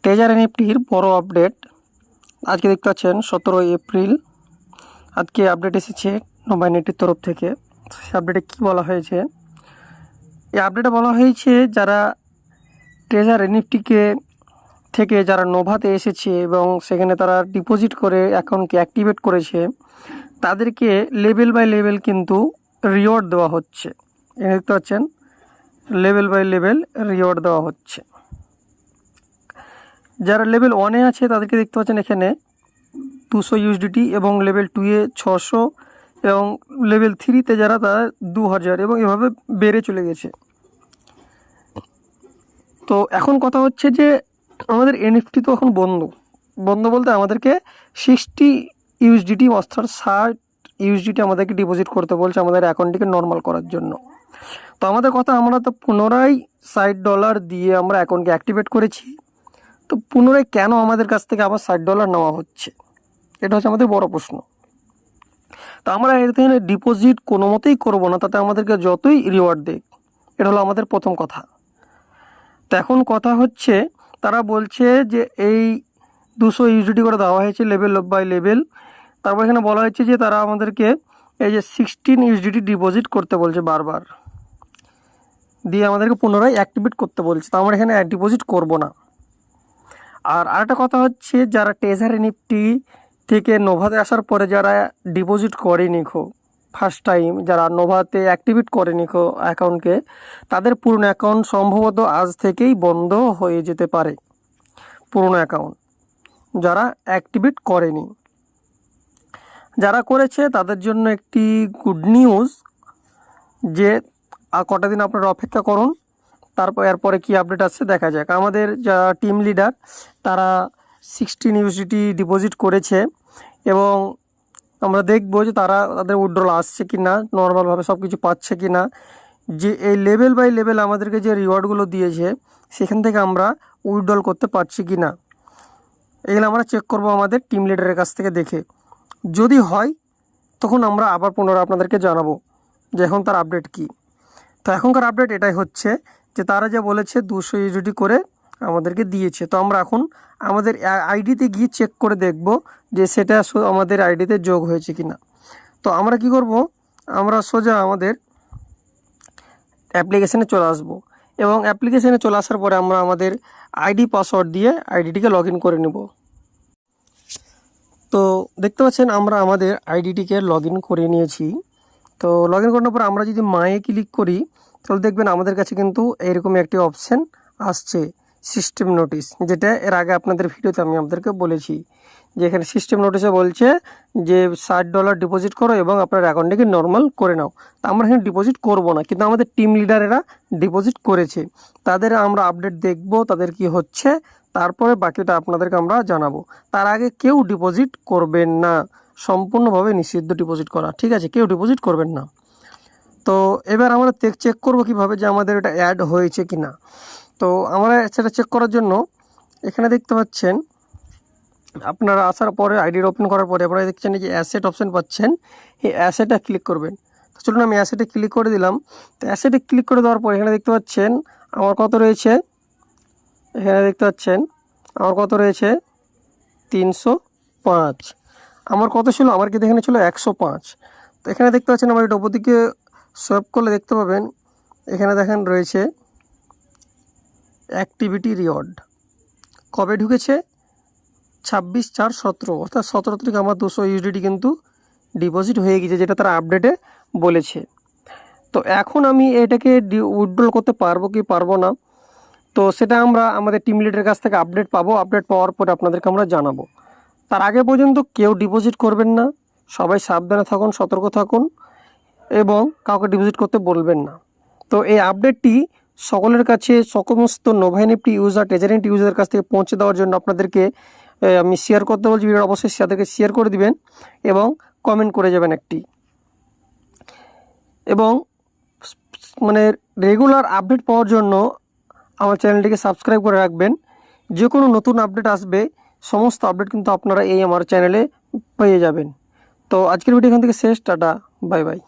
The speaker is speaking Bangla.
ট্রেজার এনএফটির বড় আপডেট আজকে দেখতে পাচ্ছেন 17 এপ্রিল। আজকে আপডেট এসেছে নবায়নেটির তরফ থেকে। সেই আপডেটে কী বলা হয়েছে? এই আপডেটে বলা হয়েছে যারা ট্রেজার এনএফটিকে থেকে যারা নোভাতে এসেছে এবং সেখানে তারা ডিপোজিট করে অ্যাকাউন্টকে অ্যাক্টিভেট করেছে, তাদেরকে লেভেল বাই লেভেল কিন্তু রিওয়ার্ড দেওয়া হচ্ছে। এখানে দেখতে পাচ্ছেন লেভেল বাই লেভেল রিওয়ার্ড দেওয়া হচ্ছে। যারা লেভেল 1-এ আছে তাদেরকে দেখতে পাচ্ছেন এখানে 200 ইউএসডিটি এবং লেভেল 2-এ 600 এবং লেভেল 3-তে যারা তারা 2000 এবং এভাবে বেড়ে চলে গেছে। তো এখন কথা হচ্ছে যে আমাদের এনএফটি তো এখন বন্ধ বলতে আমাদেরকে 60 ইউএসডিটি অর্থাৎ 60 ইউএসডিটি আমাদেরকে ডিপোজিট করতে বলছে আমাদের অ্যাকাউন্টটিকে নর্মাল করার জন্য। তো আমাদের কথা, আমরা তো পুনরায় $60 দিয়ে আমরা অ্যাকাউন্টকে অ্যাক্টিভেট করেছি, তো পুনরায় কেন আমাদের কাছ থেকে আবার $60 নেওয়া হচ্ছে? এটা হচ্ছে আমাদের বড় প্রশ্ন। তো আমরা এখানে ডিপোজিট কোনো মতেই করবো না, তাতে আমাদেরকে যতই রিওয়ার্ড দেয়। এটা হলো আমাদের প্রথম কথা। তো এখন কথা হচ্ছে তারা বলছে যে এই 200 ইউএসডিটি করে দেওয়া হয়েছে লেভেল বাই লেভেল। তারপর এখানে বলা হয়েছে যে তারা আমাদেরকে এই যে 16 ইউএসডিটি ডিপোজিট করতে বলছে বারবার, দিয়ে আমাদেরকে পুনরায় অ্যাক্টিভেট করতে বলছে। তো আমরা এখানে ডিপোজিট করব না। আর আরেকটা কথা হচ্ছে যারা ট্রেজার এনএফটি থেকে নোভাতে আসার পরে যারা ডিপোজিট করেনি ফার্স্ট টাইম, যারা নোভাতে অ্যাক্টিভেট করেনি অ্যাকাউন্টকে, তাদের পুরনো অ্যাকাউন্ট সম্ভবত আজ থেকেই বন্ধ হয়ে যেতে পারে। পুরনো অ্যাকাউন্ট যারা অ্যাক্টিভেট করেনি, যারা করেছে তাদের জন্য একটি গুড নিউজ যে কটা দিন আপনারা অপেক্ষা করুন, তারপর এরপরে কী আপডেট আসছে দেখা যাক। আমাদের যারা টিম লিডার তারা 16 ইউএসডিটি ডিপোজিট করেছে এবং আমরা দেখব যে তারা তাদের উইথড্রল আসছে কি না, নর্মালভাবে সব কিছু পাচ্ছে কি না। যে এই লেভেল বাই লেভেল আমাদেরকে যে রিওয়ার্ডগুলো দিয়েছে সেখান থেকে আমরা উইথড্রল করতে পারছি কি না, এগুলো আমরা চেক করব আমাদের টিম লিডারের কাছ থেকে দেখে। যদি হয় তখন আমরা আবার পুনরায় আপনাদেরকে জানাবো যে এখন তার আপডেট কী। তো এখনকার আপডেট এটাই হচ্ছে যে তারা যা বলেছে 200 ইউএসডিটি করে আমাদেরকে দিয়েছে। তো আমরা এখন আমাদের আইডিতে গিয়ে চেক করে দেখব যে সেটা আমাদের আইডিতে যোগ হয়েছে কি না। তো আমরা কি করব, আমরা সোজা আমাদের অ্যাপ্লিকেশানে চলে আসব এবং অ্যাপ্লিকেশানে চলে আসার পরে আমরা আমাদের আইডি পাসওয়ার্ড দিয়ে আইডিটিকে লগ ইন করে নেব। তো দেখতে পাচ্ছেন আমরা আমাদের আইডিটিকে লগ ইন করে নিয়েছি। তো লগ ইন করার পর আমরা যদি মায়ে ক্লিক করি তাহলে দেখবেন আমাদের কাছে কিন্তু এরকমই একটি অপশান আসছে, সিস্টেম নোটিশ, যেটা এর আগে আপনাদের ভিডিওতে আমি আপনাদেরকে বলেছি যে এখানে সিস্টেম নোটিশে বলছে যে $60 ডিপোজিট করো এবং আপনার অ্যাকাউন্টটিকে নর্মাল করে নাও। তা আমরা এখানে ডিপোজিট করব না, কিন্তু আমাদের টিম লিডারেরা ডিপোজিট করেছে, তাদের আমরা আপডেট দেখব তাদের কি হচ্ছে, তারপরে বাকিটা আপনাদেরকে আমরা জানাবো। তার আগে কেউ ডিপোজিট করবেন না, সম্পূর্ণভাবে নিষিদ্ধ ডিপোজিট করা, ঠিক আছে? কেউ ডিপোজিট করবেন না। তো এবার আমরা চেক করব কিভাবে যে আমাদের এটা অ্যাড হয়েছে কি না। তো আমরা সেটা চেক করার জন্য এখানে দেখতে পাচ্ছেন আপনারা আসার পরে আইডির ওপেন করার পরে আপনারা দেখছেন যে অ্যাসেট অপশান পাচ্ছেন, এই অ্যাসেটে ক্লিক করবেন। তো চলুন আমি অ্যাসেটে ক্লিক করে দিলাম। তো অ্যাসেটে ক্লিক করে দেওয়ার পর এখানে দেখতে পাচ্ছেন আমার কত রয়েছে, এখানে দেখতে পাচ্ছেন আমার কত রয়েছে 305। আমার কত ছিল, আমার কিন্তু এখানে ছিল 105। তো এখানে দেখতে পাচ্ছেন আমার এটা ওপর দিকে সোয়াইপ করলে দেখতে পাবেন এখানে দেখেন রয়েছে অ্যাক্টিভিটি রিওয়ার্ড। কবে ঢুকেছে? 26/4/17, অর্থাৎ 17 তারিখ আমার 200 ইউএসডিটি কিন্তু ডিপোজিট হয়ে গেছে, যেটা তারা আপডেটে বলেছে। তো এখন আমি এটাকে উইথড্রল করতে পারবো কি পারবো না, তো সেটা আমরা আমাদের টিম লিডারের কাছ থেকে আপডেট পাবো। আপডেট পাওয়ার পরে আপনাদেরকে আমরা জানাবো। তার আগে পর্যন্ত কেউ ডিপোজিট করবেন না, সবাই সাবধানে থাকুন, সতর্ক থাকুন এবং কাউকে ডিপোজিট করতে বলবেন না। তো এই আপডেটটি সকলের কাছে, সমস্ত Nova NFT user, treasure NFT ইউজারের কাছ থেকে পৌঁছে দেওয়ার জন্য আপনাদেরকে আমি শেয়ার করতে বলছি। ভিডিওটা অবশ্যই তাদেরকে শেয়ার করে দিবেন এবং কমেন্ট করে যাবেন একটি, এবং মানে রেগুলার আপডেট পাওয়ার জন্য আমার চ্যানেলটিকে সাবস্ক্রাইব করে রাখবেন। যে কোনো নতুন আপডেট আসবে সমস্ত আপডেট কিন্তু আপনারা এই আমার চ্যানেলে পেয়ে যাবেন। তো আজকের ভিডিও এখান থেকে শেষ, টাটা, বাই বাই।